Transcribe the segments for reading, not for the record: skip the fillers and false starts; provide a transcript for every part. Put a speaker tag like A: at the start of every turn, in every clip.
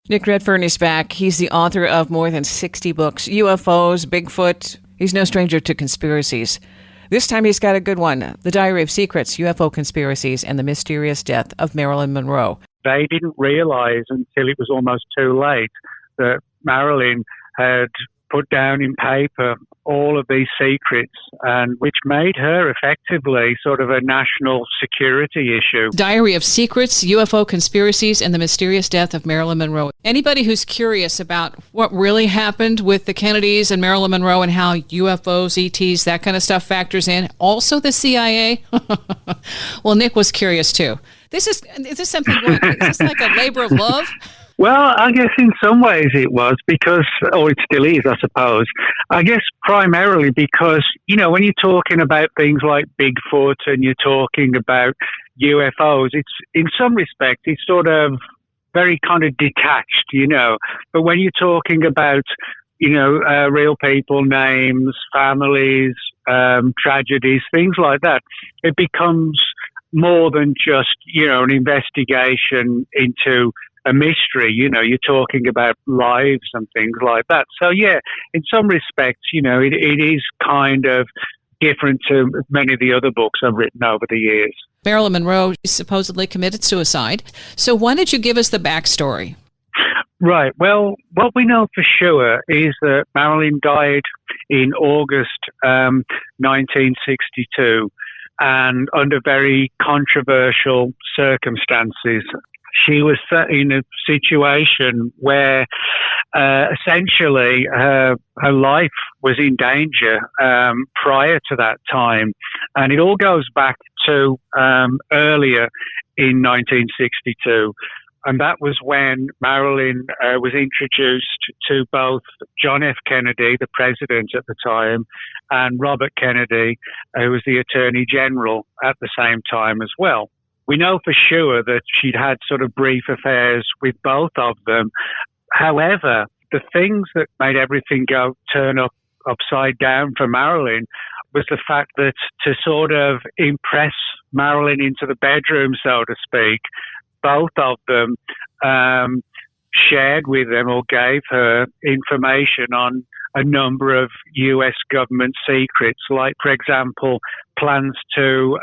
A: Nick Redfern is back. He's the author of more than 60 books, UFOs, Bigfoot. He's no stranger to conspiracies. This time he's got a good one, The Diary of Secrets, UFO Conspiracies, and the Mysterious Death of Marilyn Monroe.
B: They didn't realize until it was almost too late that Marilyn had put down in paper all of these secrets, and which made her effectively sort of a national security issue.
A: Diary of Secrets, UFO Conspiracies, and the Mysterious Death of Marilyn Monroe. Anybody who's curious about what really happened with the Kennedys and Marilyn Monroe and how UFOs, ETs, that kind of stuff factors in, also the CIA, well, Nick was curious too. Is this something, is this like a labor of love?
B: Well, I guess in some ways it was because, or it still is, I suppose. I guess primarily because, when you're talking about things like Bigfoot and you're talking about UFOs, it's in some respects, it's sort of very kind of detached, But when you're talking about, real people, names, families, tragedies, things like that, it becomes more than just, an investigation into a mystery. You're talking about lives and things like that. So, yeah, in some respects, it is kind of different to many of the other books I've written over the years.
A: Marilyn Monroe supposedly committed suicide. So why don't you give us the backstory?
B: Right. Well, what we know for sure is that Marilyn died in August 1962 and under very controversial circumstances. She was in a situation where essentially her life was in danger prior to that time. And it all goes back to earlier in 1962. And that was when Marilyn was introduced to both John F. Kennedy, the president at the time, and Robert Kennedy, who was the Attorney General at the same time as well. We know for sure that she'd had sort of brief affairs with both of them. However, the things that made everything turn upside down for Marilyn was the fact that to sort of impress Marilyn into the bedroom, so to speak, both of them shared with them or gave her information on a number of U.S. government secrets, like, for example, plans to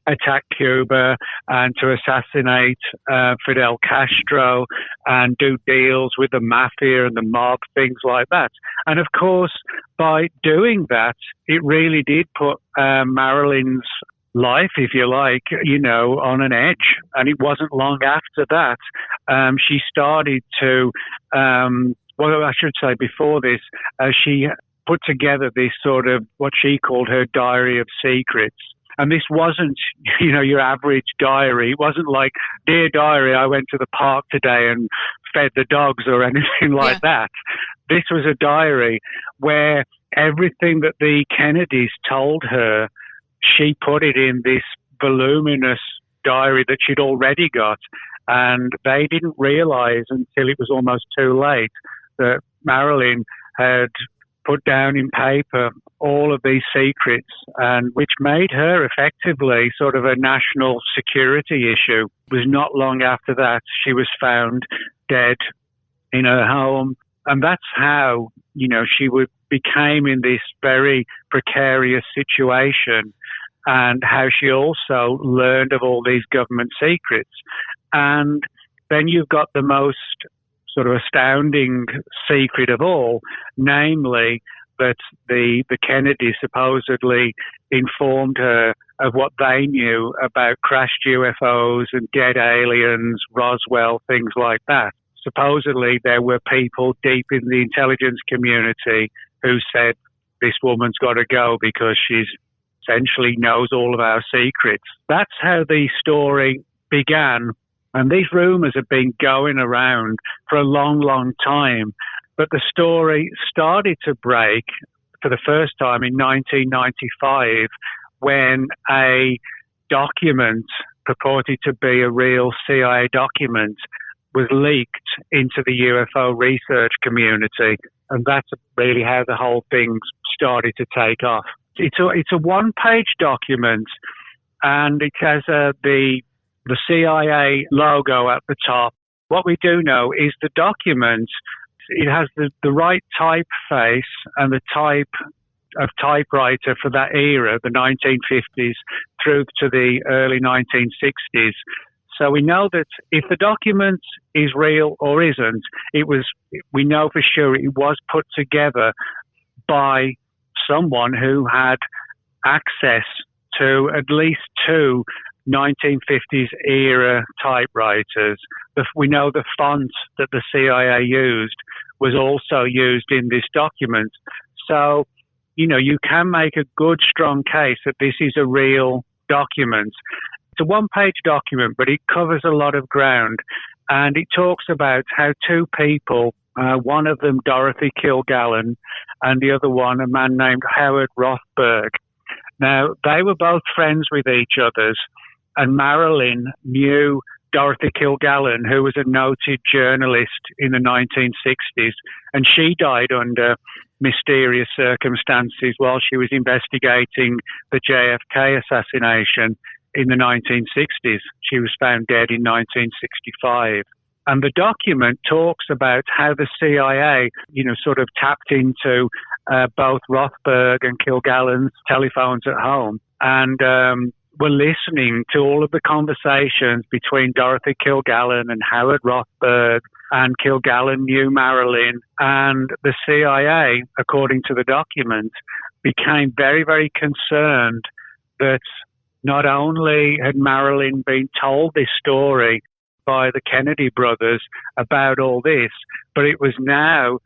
B: attack Cuba and to assassinate Fidel Castro and do deals with the mafia and the mob, things like that. And of course, by doing that, it really did put Marilyn's life, if you like, on an edge. And it wasn't long after that she started to, I should say before this, she put together this sort of what she called her Diary of Secrets. And this wasn't, your average diary. It wasn't like, "Dear diary, I went to the park today and fed the dogs," or anything like that. This was a diary where everything that the Kennedys told her, she put it in this voluminous diary that she'd already got. And they didn't realize until it was almost too late that Marilyn had put down in paper all of these secrets, and which made her effectively sort of a national security issue. It was not long after that she was found dead in her home. And that's how, she became in this very precarious situation, and how she also learned of all these government secrets. And then you've got the most sort of astounding secret of all, namely that the Kennedys supposedly informed her of what they knew about crashed UFOs and dead aliens, Roswell, things like that. Supposedly there were people deep in the intelligence community who said, "This woman's got to go because she's essentially knows all of our secrets." That's how the story began. And these rumors have been going around for a long, long time. But the story started to break for the first time in 1995 when a document purported to be a real CIA document was leaked into the UFO research community. And that's really how the whole thing started to take off. It's a one-page document, and it has the CIA logo at the top, What we do know is the document, it has the right typeface and the type of typewriter for that era, the 1950s through to the early 1960s. So we know that if the document is real or isn't, we know for sure it was put together by someone who had access to at least two 1950s era typewriters. We know the font that the CIA used was also used in this document. So, you can make a good, strong case that this is a real document. It's a one-page document, but it covers a lot of ground. And it talks about how two people, one of them Dorothy Kilgallen, and the other one a man named Howard Rothberg. Now, they were both friends with each other's, and Marilyn knew Dorothy Kilgallen, who was a noted journalist in the 1960s, and she died under mysterious circumstances while she was investigating the JFK assassination in the 1960s. She was found dead in 1965. And the document talks about how the CIA, sort of tapped into both Rothberg and Kilgallen's telephones at home and were listening to all of the conversations between Dorothy Kilgallen and Howard Rothberg, and Kilgallen knew Marilyn. And the CIA, according to the document, became very, very concerned that not only had Marilyn been told this story by the Kennedy brothers about all this, but it was now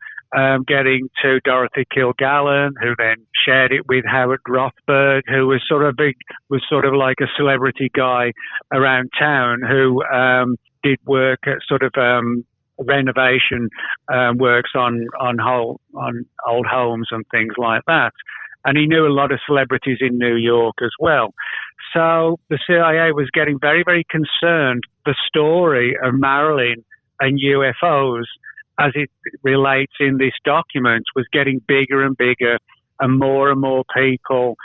B: getting to Dorothy Kilgallen, who then shared it with Howard Rothberg, who was sort of like a celebrity guy around town who did work at sort of renovation works on old homes and things like that. And he knew a lot of celebrities in New York as well. So the CIA was getting very, very concerned. The story of Marilyn and UFOs, as it relates in this document, was getting bigger and bigger, and more people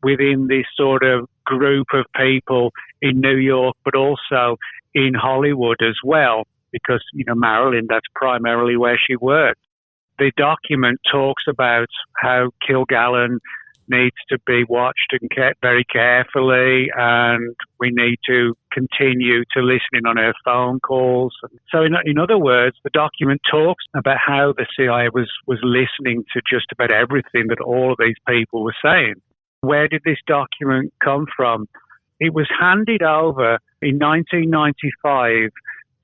B: within this sort of group of people in New York, but also in Hollywood as well, because, Marilyn, that's primarily where she worked. The document talks about how Kilgallen needs to be watched and kept very carefully, and we need to continue to listen in on her phone calls. So in other words, the document talks about how the CIA was listening to just about everything that all of these people were saying. Where did this document come from? It was handed over in 1995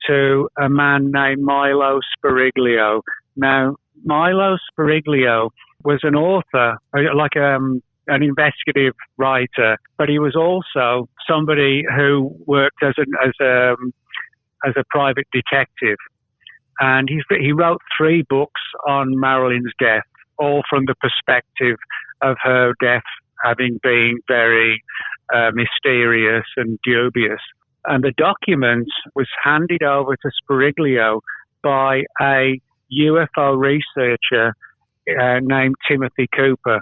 B: to a man named Milo Spiriglio. Now, Milo Spiriglio was an author, like an investigative writer, but he was also somebody who worked as a private detective. And he wrote 3 books on Marilyn's death, all from the perspective of her death having been very mysterious and dubious. And the document was handed over to Spiriglio by a UFO researcher named Timothy Cooper.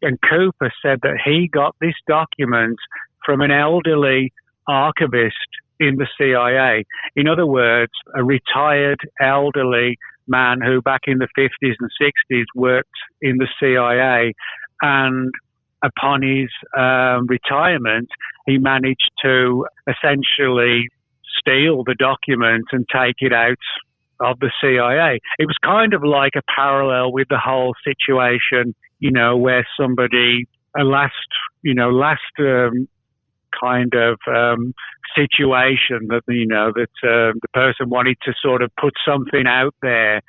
B: And Cooper said that he got this document from an elderly archivist in the CIA. In other words, a retired elderly man who back in the 50s and 60s worked in the CIA, and upon his retirement, he managed to essentially steal the document and take it out of the CIA. It was kind of like a parallel with the whole situation, where somebody, last kind of situation that, the person wanted to sort of put something out there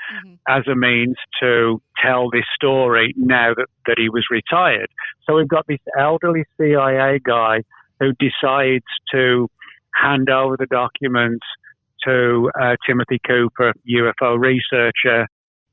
B: as a means to tell this story now that he was retired. So we've got this elderly CIA guy who decides to hand over the documents to Timothy Cooper, UFO researcher.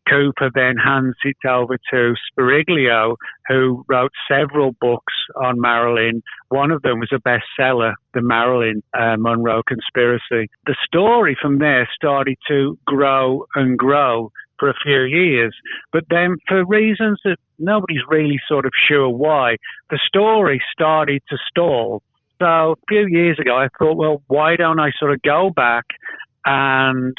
B: Cooper then hands it over to Spiriglio, who wrote several books on Marilyn. One of them was a bestseller, The Marilyn Monroe Conspiracy. The story from there started to grow and grow for a few years, but then for reasons that nobody's really sort of sure why, the story started to stall. So a few years ago, I thought, well, why don't I sort of go back and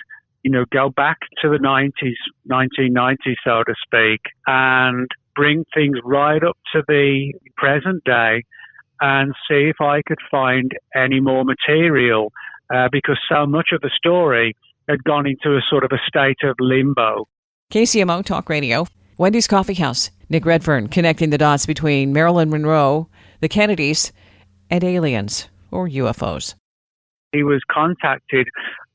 B: go back to the 1990s, so to speak, and bring things right up to the present day and see if I could find any more material, because so much of the story had gone into a sort of a state of limbo.
A: KCMO Talk Radio, Wendy's Coffee House, Nick Redfern connecting the dots between Marilyn Monroe, the Kennedys, and aliens or UFOs.
B: He was contacted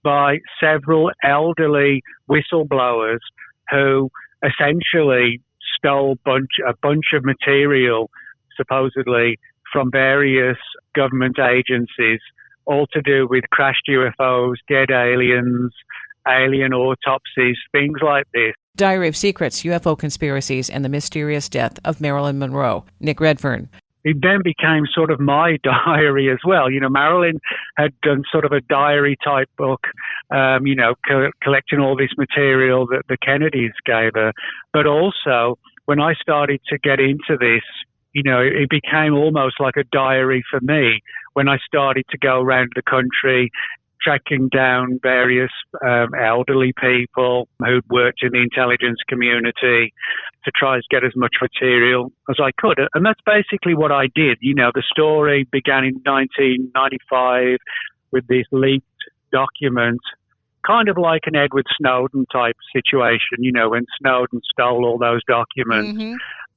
B: by several elderly whistleblowers who essentially stole a bunch of material, supposedly from various government agencies, all to do with crashed UFOs, dead aliens, alien autopsies, things like this.
A: Diary of Secrets, UFO Conspiracies, and the Mysterious Death of Marilyn Monroe. Nick Redfern.
B: It then became sort of my diary as well. Marilyn had done sort of a diary type book, collecting all this material that the Kennedys gave her. But also, when I started to get into this, it became almost like a diary for me when I started to go around the country, tracking down various elderly people who'd worked in the intelligence community to try and get as much material as I could. And that's basically what I did. The story began in 1995 with this leaked document, kind of like an Edward Snowden type situation, when Snowden stole all those documents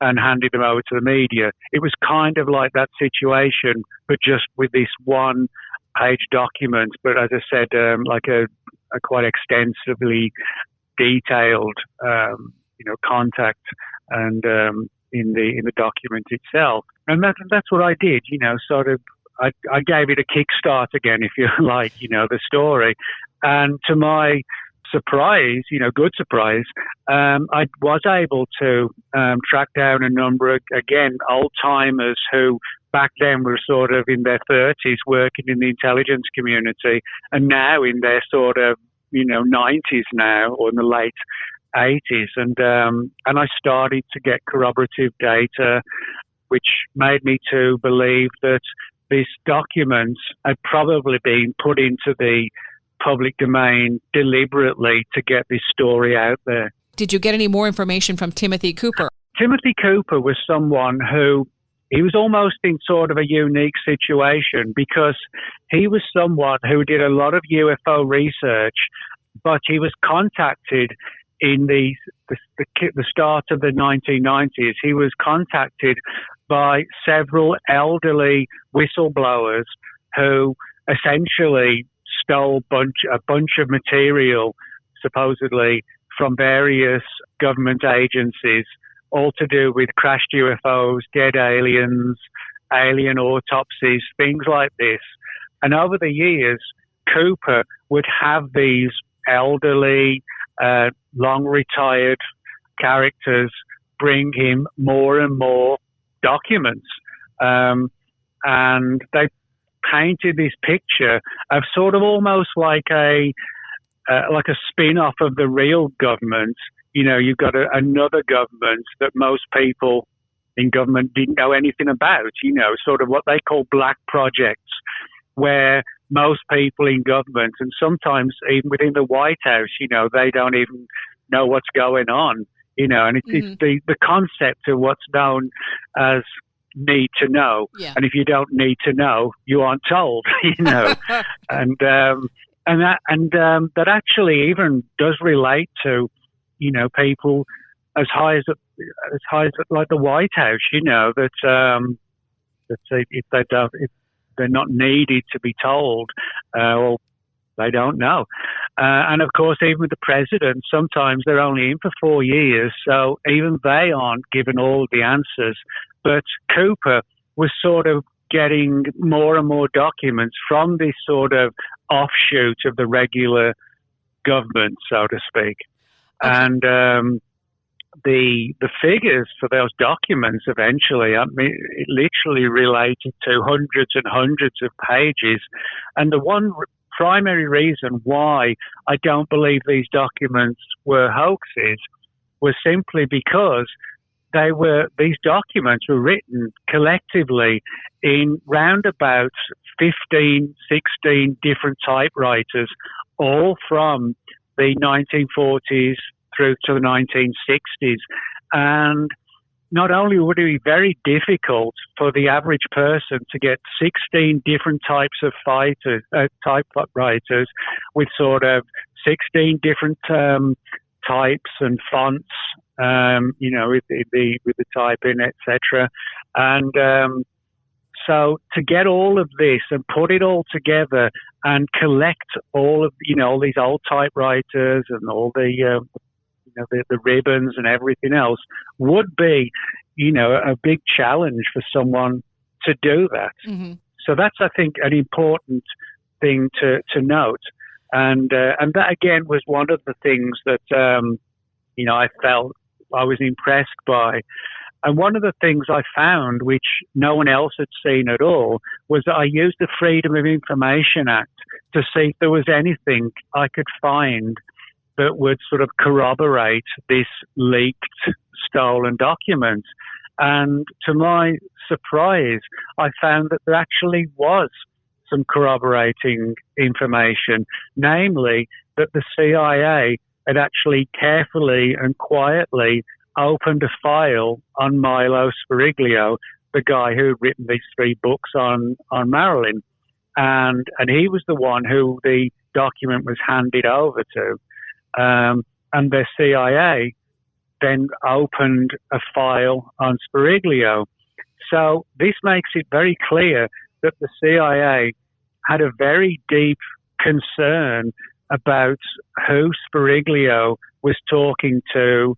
B: and handed them over to the media. It was kind of like that situation, but just with this one page document, but as I said, like a quite extensively detailed, contact and in the document itself, and that's what I did. Sort of, I gave it a kickstart again, if you like, the story, and to my surprise, good surprise, I was able to track down a number of, again, old timers who back then were sort of in their 30s working in the intelligence community, and now in their sort of, 90s now, or in the late 80s. And I started to get corroborative data, which made me to believe that these documents had probably been put into the public domain deliberately to get this story out there.
A: Did you get any more information from Timothy Cooper?
B: Timothy Cooper was someone who, he was almost in sort of a unique situation, because he was someone who did a lot of UFO research, but he was contacted in the start of the 1990s. He was contacted by several elderly whistleblowers who essentially stole a bunch of material, supposedly from various government agencies, all to do with crashed UFOs, dead aliens, alien autopsies, things like this. And over the years, Cooper would have these elderly, long retired characters bring him more and more documents. And they painted this picture of sort of almost like a spin-off of the real government. You've got another government that most people in government didn't know anything about, sort of what they call black projects, where most people in government, and sometimes even within the White House, they don't even know what's going on, and it's the concept of what's known as need to know.
A: Yeah. And
B: if you don't need to know, you aren't told, and that actually even does relate to, people as high as like the White House, that if they're not needed to be told, or they don't know. And of course, even with the president, sometimes they're only in for 4 years, so even they aren't given all the answers. But Cooper was sort of getting more and more documents from this sort of offshoot of the regular government, so to speak. Okay. And the figures for those documents eventually, it literally related to hundreds and hundreds of pages. And the one primary reason why I don't believe these documents were hoaxes was simply because these documents were written collectively in round about 15, 16 different typewriters, all from the 1940s through to the 1960s. And not only would it be very difficult for the average person to get 16 different types of typewriters with sort of 16 different types and fonts, with the typing, etc. And so to get all of this and put it all together and collect all of all these old typewriters and all the ribbons and everything else would be, a big challenge for someone to do that. Mm-hmm. So that's, I think, an important thing to note. And that, again, was one of the things that, I felt I was impressed by. And one of the things I found, which no one else had seen at all, was that I used the Freedom of Information Act to see if there was anything I could find that would sort of corroborate this leaked, stolen document. And to my surprise, I found that there actually was some corroborating information, namely that the CIA had actually carefully and quietly opened a file on Milo Spiriglio, the guy who had written these 3 books on Marilyn. And he was the one who the document was handed over to. And the CIA then opened a file on Spiriglio. So this makes it very clear that the CIA had a very deep concern about who Spiriglio was talking to,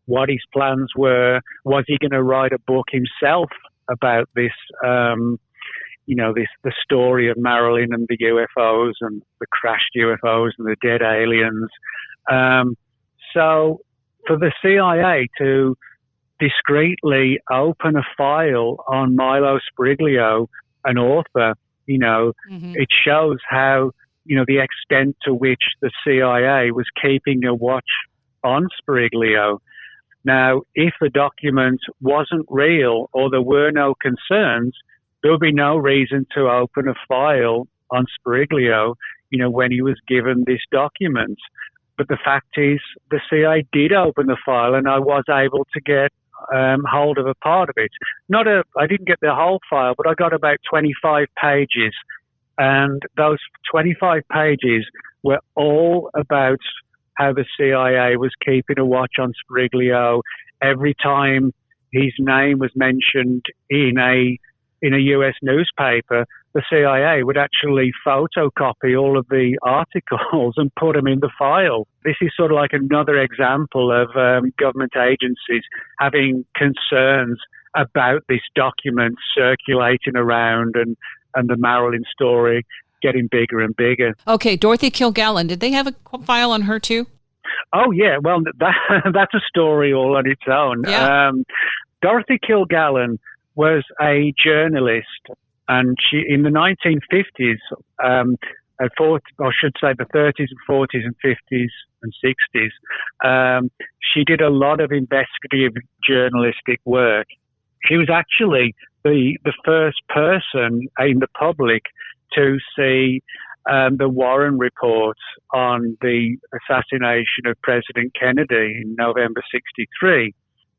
B: what his plans were. Was he going to write a book himself about this, the story of Marilyn and the UFOs and the crashed UFOs and the dead aliens? So for the CIA to discreetly open a file on Milo Spiriglio, an author, mm-hmm. It shows how, the extent to which the CIA was keeping a watch on Spiriglio. Now, if the document wasn't real or there were no concerns, there would be no reason to open a file on Spiriglio, when he was given this document. But the fact is, the CIA did open the file, and I was able to get hold of a part of it. I didn't get the whole file, but I got about 25 pages. And those 25 pages were all about how the CIA was keeping a watch on Spiriglio. Every time his name was mentioned in a US newspaper, the CIA would actually photocopy all of the articles and put them in the file. This is sort of like another example of government agencies having concerns about this document circulating around and the Marilyn story getting bigger and bigger.
A: Okay, Dorothy Kilgallen, did they have a file on her too?
B: Oh, yeah. Well, that's a story all on its own.
A: Yeah.
B: Dorothy Kilgallen was a journalist, and she, in the 1950s, I should say the 30s and 40s and 50s and 60s, she did a lot of investigative journalistic work. She was actually the first person in the public to see the Warren report on the assassination of President Kennedy in November 1963.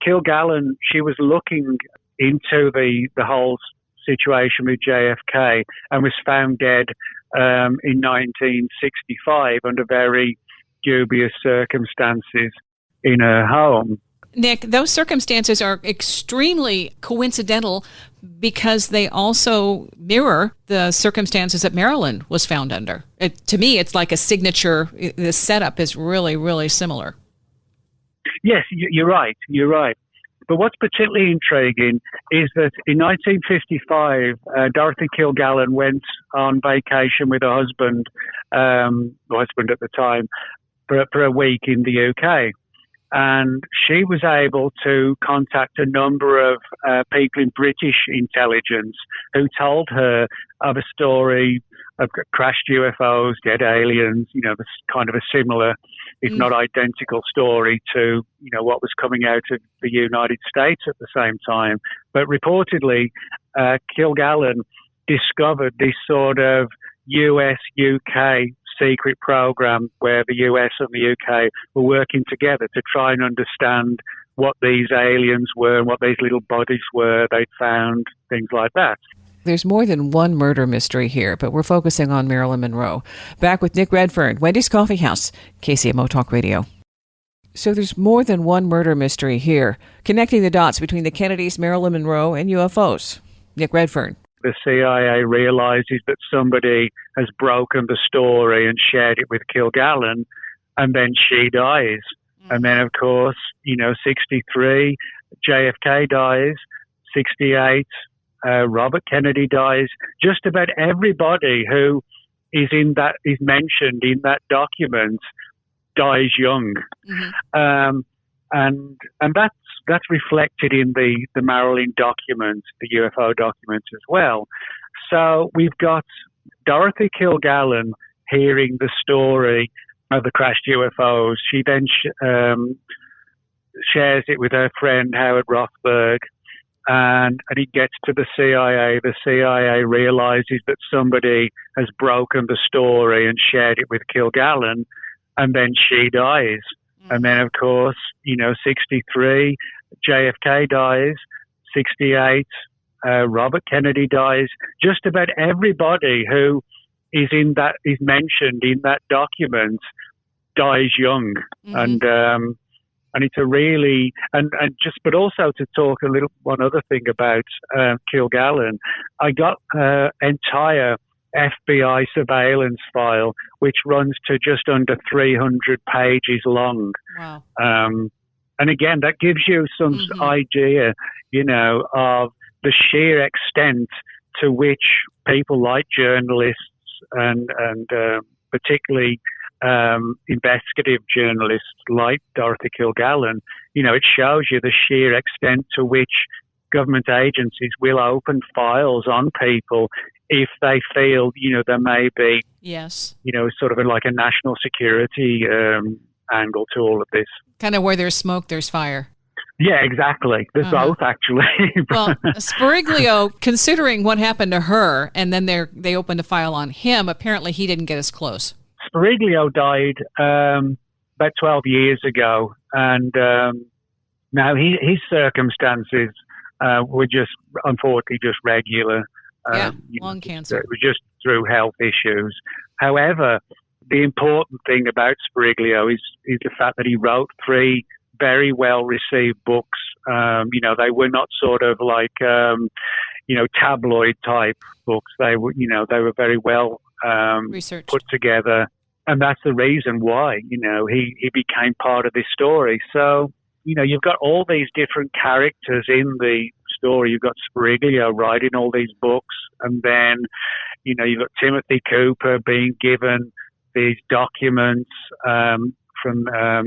B: Kilgallen, she was looking into the whole situation with JFK and was found dead in 1965 under very dubious circumstances in her home.
A: Nick, those circumstances are extremely coincidental because they also mirror the circumstances that Marilyn was found under. To me, it's like a signature. The setup is really, really similar.
B: Yes, you're right. You're right. But what's particularly intriguing is that in 1955, Dorothy Kilgallen went on vacation with her husband at the time, for a week in the UK. And she was able to contact a number of people in British intelligence who told her of a story of crashed UFOs, dead aliens, this kind of a similar, if not identical story to, what was coming out of the United States at the same time. But reportedly, Kilgallen discovered this sort of US-UK secret program where the US and the UK were working together to try and understand what these aliens were and what these little bodies were they'd found, things like that.
A: There's more than one murder mystery here, but we're focusing on Marilyn Monroe. Back with Nick Redfern, Wendy's Coffee House, KCMO Talk Radio. So there's more than one murder mystery here, connecting the dots between the Kennedys, Marilyn Monroe, and UFOs. Nick Redfern.
B: The CIA realizes that somebody has broken the story and shared it with Kilgallen, and then she dies. And then, of course, 63, JFK dies, 68, Robert Kennedy dies. Just about everybody who is mentioned in that document dies young. And that's reflected in the Marilyn documents, the UFO documents as well. So we've got Dorothy Kilgallen hearing the story of the crashed UFOs. She then shares it with her friend Howard Rothberg, and it gets to the CIA. The CIA realizes that somebody has broken the story and shared it with Kilgallen, and then she dies. And then, of course, 63, JFK dies, 68, Robert Kennedy dies. Just about everybody who is mentioned in that document dies young. And it's a really, but also to talk one other thing about Kilgallen, I got entire FBI surveillance file, which runs to just under 300 pages long.
A: Wow.
B: And again, that gives you some idea, of the sheer extent to which people like journalists and particularly investigative journalists like Dorothy Kilgallen, it shows you the sheer extent to which government agencies will open files on people if they feel, there may be, sort of like a national security angle to all of this.
A: Kind of where there's smoke, there's fire.
B: Yeah, exactly. There's both, actually.
A: Well, Spiriglio, considering what happened to her, and then they opened a file on him, apparently he didn't get as close.
B: Spiriglio died about 12 years ago, and now his circumstances were unfortunately just regular.
A: Lung cancer.
B: It was just through health issues. However, the important thing about Spiriglio is the fact that he wrote 3 very well-received books. They were not sort of like, tabloid-type books. They were very well
A: researched,
B: put together. And that's the reason why, he became part of this story. So, you've got all these different characters in the story. You've got Spiriglio writing all these books, and then, you've got Timothy Cooper being given these documents from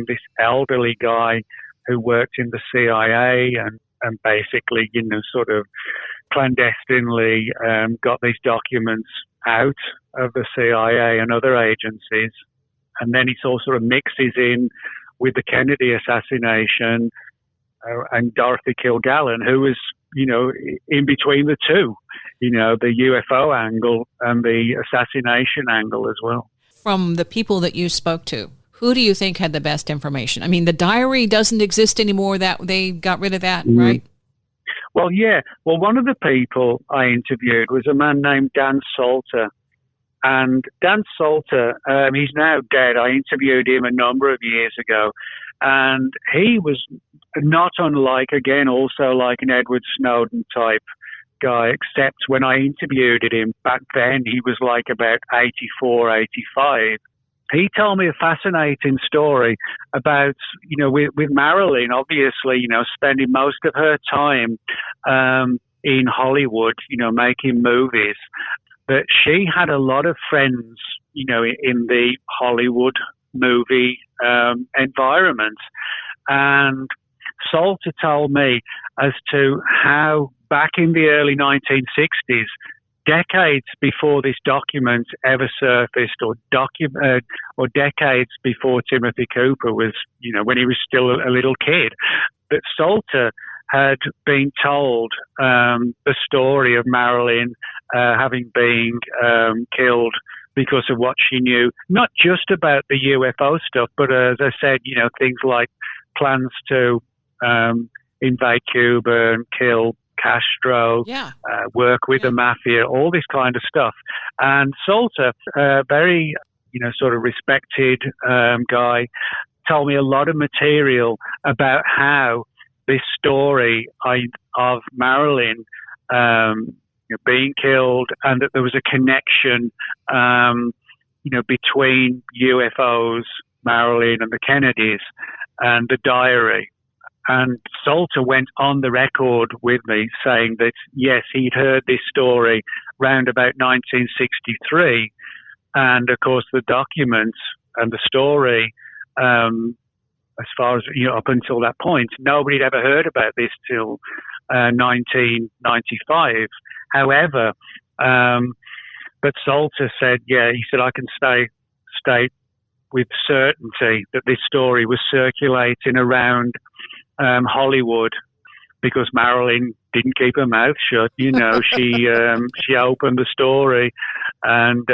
B: this elderly guy who worked in the CIA and basically, sort of clandestinely got these documents out of the CIA and other agencies. And then it all sort of mixes in with the Kennedy assassination and Dorothy Kilgallen, who was, in between the two, the UFO angle and the assassination angle as well.
A: From the people that you spoke to, who do you think had the best information? I mean, the diary doesn't exist anymore. That they got rid of that, right?
B: Well, yeah. Well, one of the people I interviewed was a man named Dan Salter. And Dan Salter, he's now dead. I interviewed him a number of years ago. And he was not unlike, again, also like an Edward Snowden type guy, except when I interviewed him back then, he was like about 84, 85. He told me a fascinating story about, with Marilyn, obviously, spending most of her time in Hollywood, making movies, that she had a lot of friends, in the Hollywood movie environment. And Salter told me as to how back in the early 1960s, decades before this document ever surfaced, or decades before Timothy Cooper was, when he was still a little kid, that Salter had been told the story of Marilyn having been killed because of what she knew, not just about the UFO stuff, but as I said, things like plans to invade Cuba and kill Castro, work with the mafia, all this kind of stuff. And Salter, a very, sort of respected guy, told me a lot of material about how this story of Marilyn being killed, and that there was a connection, between UFOs, Marilyn, and the Kennedys, and the diary. And Salter went on the record with me saying that, yes, he'd heard this story round about 1963. And, of course, the documents and the story, as far as, up until that point, nobody had ever heard about this till 1995. However, but Salter said, he said, I can state with certainty that this story was circulating around Hollywood, because Marilyn didn't keep her mouth shut. She opened the story, and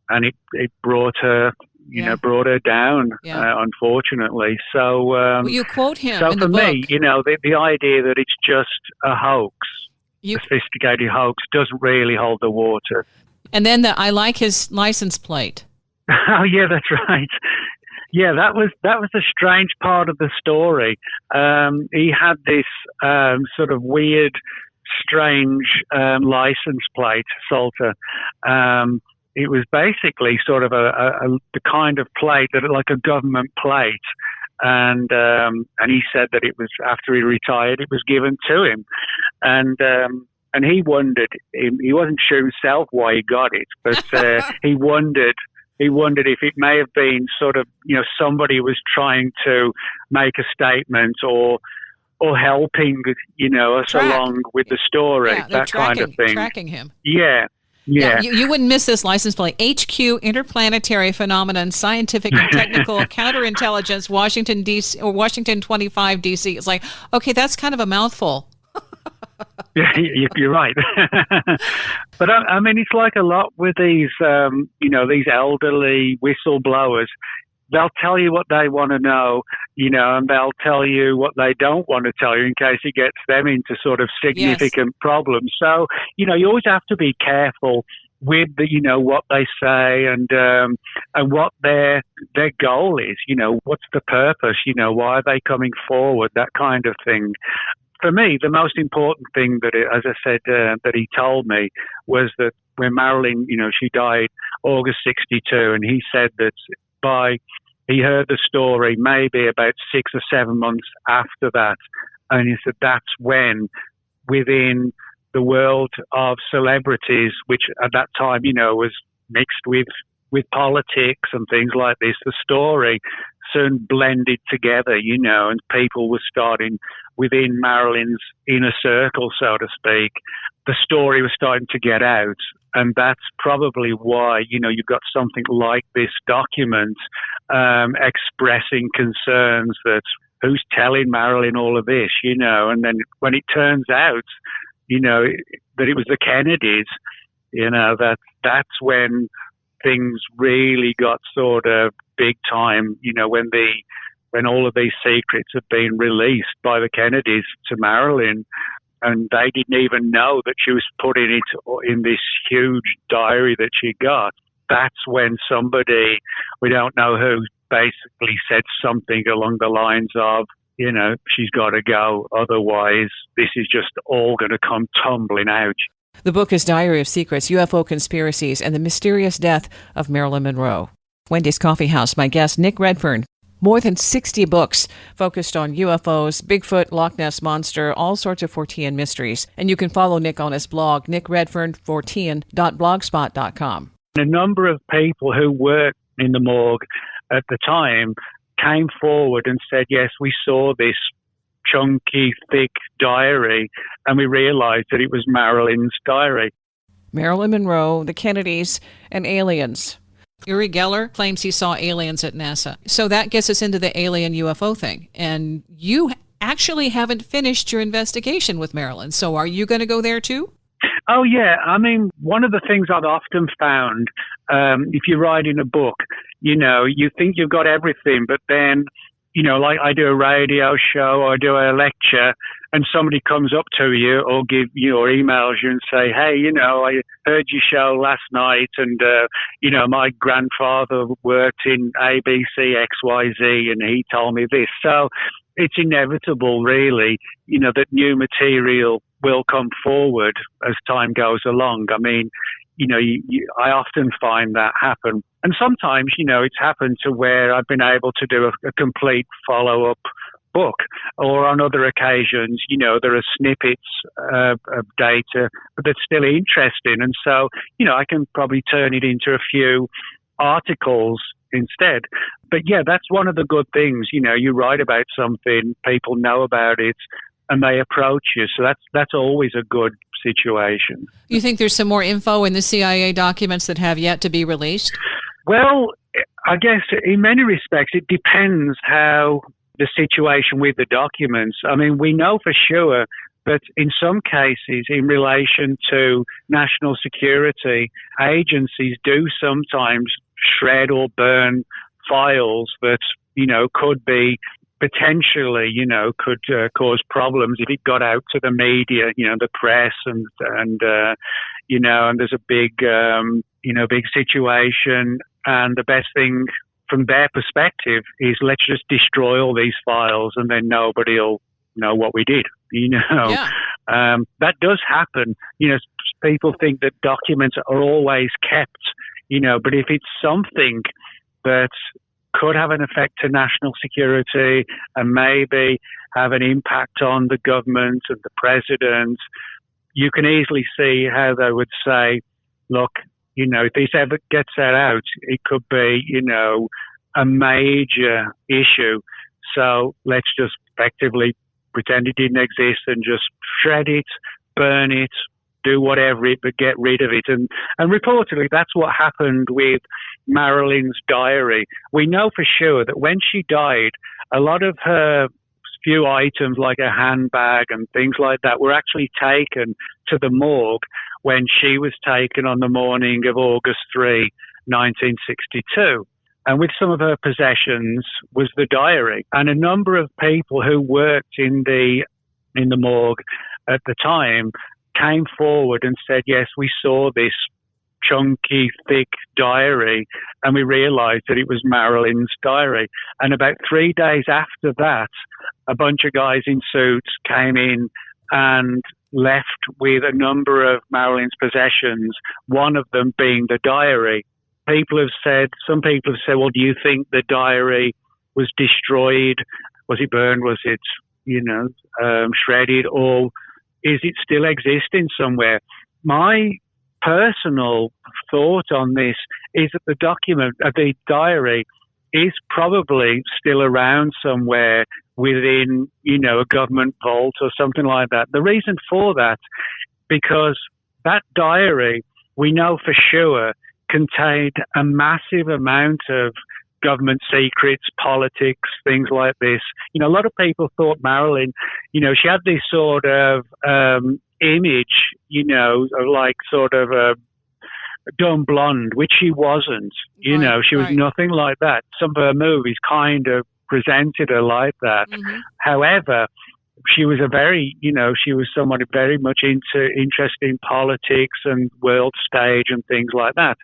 B: it brought her, brought her down, unfortunately. So,
A: you quote him.
B: So
A: in
B: for
A: the
B: me,
A: book.
B: the idea that it's just a hoax, a sophisticated hoax, doesn't really hold the water.
A: And then I like his license plate.
B: Oh yeah, that's right. Yeah, that was a strange part of the story. He had this sort of weird, strange license plate, Salter. It was basically sort of the kind of plate that, like a government plate, and he said that it was, after he retired, it was given to him, and he wondered, he wasn't sure himself why he got it, but he wondered if it may have been sort of, somebody was trying to make a statement or helping, us along with the story, that kind of thing.
A: Tracking him.
B: Yeah.
A: You wouldn't miss this license plate. HQ, Interplanetary Phenomenon, Scientific and Technical Counterintelligence, Washington, D.C., or Washington 25, D.C. It's like, okay, that's kind of a mouthful.
B: Yeah, you're right. But I mean, it's like a lot with these, these elderly whistleblowers. They'll tell you what they want to know, and they'll tell you what they don't want to tell you in case it gets them into sort of significant problems. So, you always have to be careful with what they say and what their goal is. What's the purpose? Why are they coming forward? That kind of thing. For me, the most important thing as I said, that he told me was that when Marilyn, she died August 62, and he said that he heard the story maybe about 6 or 7 months after that, and he said that's when, within the world of celebrities, which at that time, was mixed with politics and things like this, the story soon blended together, and people were starting, within Marilyn's inner circle, so to speak, the story was starting to get out. And that's probably why, you've got something like this document expressing concerns that who's telling Marilyn all of this, and then when it turns out, that it was the Kennedys, that's when things really got sort of big time, when all of these secrets have been released by the Kennedys to Marilyn, and they didn't even know that she was putting it in this huge diary that she got. That's when somebody, we don't know who, basically said something along the lines of, she's got to go, otherwise this is just all going to come tumbling out.
A: The book is Diary of Secrets, UFO Conspiracies, and the Mysterious Death of Marilyn Monroe. Wendy's Coffee House, my guest, Nick Redfern. More than 60 books focused on UFOs, Bigfoot, Loch Ness Monster, all sorts of Fortean mysteries. And you can follow Nick on his blog, nickredfernfortean.blogspot.com.
B: A number of people who worked in the morgue at the time came forward and said, yes, we saw this chunky, thick diary, and we realized that it was Marilyn's diary.
A: Marilyn Monroe, the Kennedys, and aliens. Uri Geller claims he saw aliens at NASA. So that gets us into the alien UFO thing. And you actually haven't finished your investigation with Marilyn. So are you going to go there too?
B: Oh, yeah. I mean, one of the things I've often found, if you're writing a book, you think you've got everything, but then, like I do a radio show or I do a lecture, and somebody comes up to you or emails you and say, hey, I heard your show last night, and, my grandfather worked in ABC XYZ, and he told me this. So it's inevitable, really, that new material will come forward as time goes along. I mean, I often find that happen. And sometimes, it's happened to where I've been able to do a complete follow-up book, or on other occasions, there are snippets of data that's still interesting. And so, I can probably turn it into a few articles instead. But yeah, that's one of the good things. You write about something, people know about it, and they approach you. So that's always a good situation.
A: You think there's some more info in the CIA documents that have yet to be released?
B: Well, I guess in many respects, it depends how the situation with the documents. I mean, we know for sure that in some cases, in relation to national security, agencies do sometimes shred or burn files that, could be potentially, could cause problems if it got out to the media, the press, and there's a big situation. And the best thing from their perspective is, let's just destroy all these files and then nobody will know what we did.
A: Yeah.
B: That does happen. People think that documents are always kept, but if it's something that could have an effect to national security and maybe have an impact on the government and the president, you can easily see how they would say, look, if this ever gets out, it could be, a major issue. So let's just effectively pretend it didn't exist and just shred it, burn it, do whatever but get rid of it. And reportedly, that's what happened with Marilyn's diary. We know for sure that when she died, a lot of her few items like a handbag and things like that were actually taken to the morgue when she was taken on the morning of August 3, 1962. And with some of her possessions was the diary. And a number of people who worked in the morgue at the time came forward and said, yes, we saw this chunky, thick diary, and we realized that it was Marilyn's diary. And about 3 days after that, a bunch of guys in suits came in and left with a number of Marilyn's possessions, one of them being the diary. Some people have said, well, do you think the diary was destroyed? Was it burned? Was it, shredded? Or is it still existing somewhere? My personal thought on this is that the diary is probably still around somewhere within, a government vault or something like that. The reason for that, because that diary, we know for sure, contained a massive amount of government secrets, politics, things like this. A lot of people thought Marilyn, she had this sort of image, like sort of a dumb blonde, which she wasn't. She was nothing like that. Some of her movies kind of presented her like that. Mm-hmm. However, she was she was someone very much interested in politics and world stage and things like that.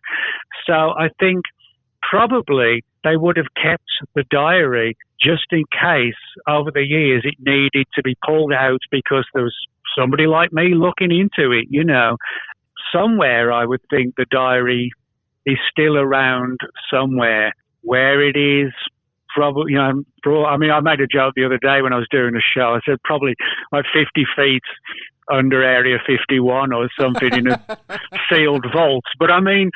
B: So I think probably they would have kept the diary just in case over the years it needed to be pulled out because there was somebody like me looking into it, Somewhere I would think the diary is still around somewhere. Where it is, probably, I made a joke the other day when I was doing a show. I said probably like 50 feet under Area 51 or something in a sealed vault. But I mean,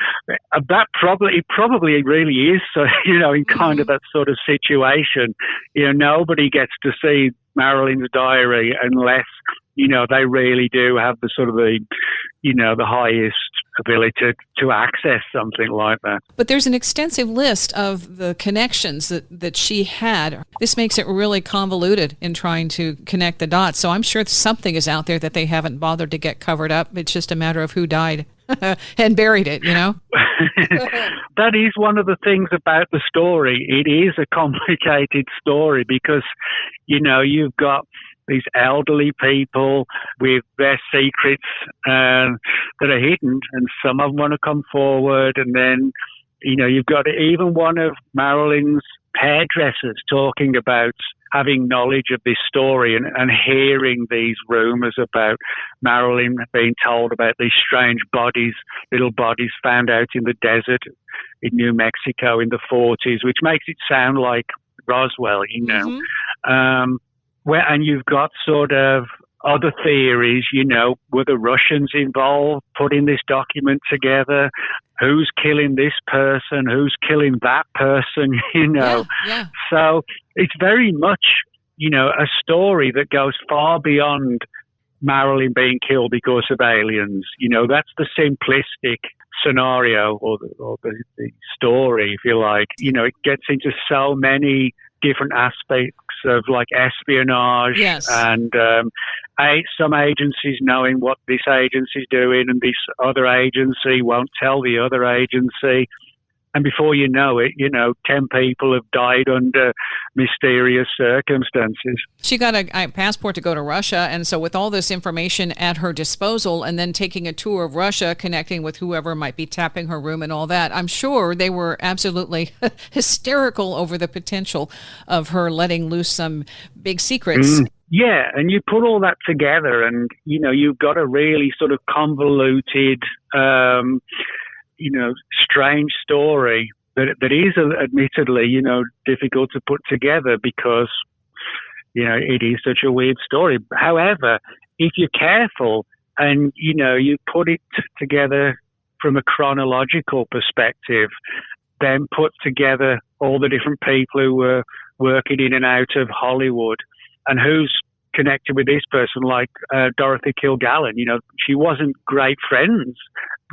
B: that probably really is, in kind of that sort of situation. Nobody gets to see Marilyn's diary unless, they really do have the sort of the highest ability to access something like that.
A: But there's an extensive list of the connections that she had. This makes it really convoluted in trying to connect the dots. So I'm sure something is out there that they haven't bothered to get covered up. It's just a matter of who died and buried it,
B: That is one of the things about the story. It is a complicated story because, you've got these elderly people with their secrets that are hidden, and some of them want to come forward. And then, you've got even one of Marilyn's hairdressers talking about having knowledge of this story and hearing these rumors about Marilyn being told about these strange little bodies found out in the desert in New Mexico in the 40s, which makes it sound like Roswell,
A: Mm-hmm.
B: And you've got sort of other theories, were the Russians involved putting this document together? Who's killing this person? Who's killing that person?
A: Yeah.
B: So it's very much, a story that goes far beyond Marilyn being killed because of aliens. That's the simplistic scenario or the story, if you like. It gets into so many different aspects of like espionage.
A: Yes.
B: And some agencies knowing what this agency's doing and this other agency won't tell the other agency. And before you know it, 10 people have died under mysterious circumstances.
A: She got a passport to go to Russia, and so with all this information at her disposal and then taking a tour of Russia, connecting with whoever might be tapping her room and all that, I'm sure they were absolutely hysterical over the potential of her letting loose some big secrets.
B: Yeah, and you put all that together and, you've got a really sort of convoluted strange story that is admittedly, difficult to put together because, it is such a weird story. However, if you're careful and, you put it together from a chronological perspective, then put together all the different people who were working in and out of Hollywood and who's connected with this person, like Dorothy Kilgallen. She wasn't great friends.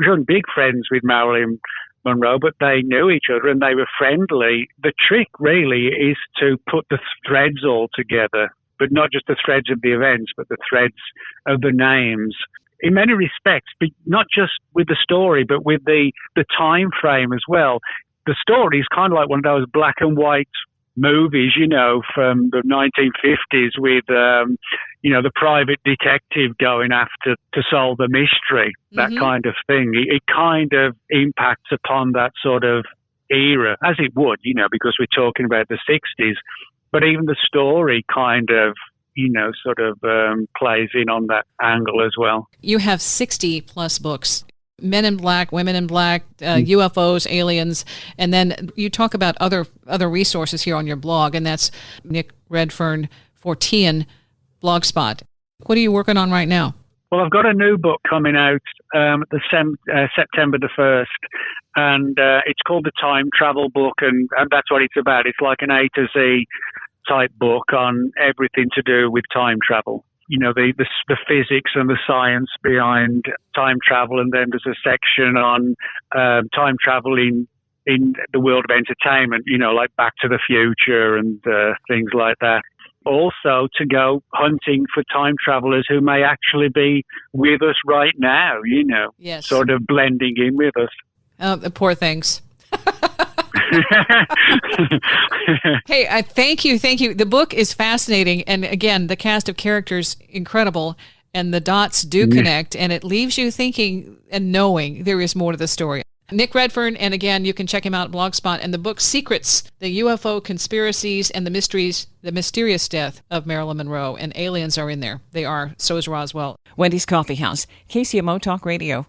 B: She wasn't big friends with Marilyn Monroe, but they knew each other and they were friendly. The trick really is to put the threads all together, but not just the threads of the events, but the threads of the names. In many respects, not just with the story, but with the time frame as well. The story is kind of like one of those black and white movies, from the 1950s with, the private detective going after to solve the mystery, that kind of thing. It kind of impacts upon that sort of era, as it would, because we're talking about the 60s. But even the story kind of, plays in on that angle as well.
A: You have 60 plus books. Men in Black, Women in Black, UFOs, aliens, and then you talk about other resources here on your blog, and that's Nick Redfern 14 Blogspot. What are you working on right now?
B: Well, I've got a new book coming out September the 1st, and it's called The Time Travel Book, and that's what it's about. It's like an A to Z type book on everything to do with time travel. The physics and the science behind time travel, and then there's a section on time travel in the world of entertainment, like Back to the Future and things like that. Also, to go hunting for time travelers who may actually be with us right now,
A: Yes.
B: Sort of blending in with us.
A: Oh, the poor things. Hey, thank you. The book is fascinating, and again, the cast of characters incredible, and the dots do connect, and it leaves you thinking and knowing there is more to the story. Nick Redfern, and again, you can check him out at Blogspot, and the book Secrets, the UFO Conspiracies and the Mysteries, the Mysterious Death of Marilyn Monroe, and aliens are in there. They are. So is Roswell.
C: Wendy's Coffee House, KCMO Talk Radio.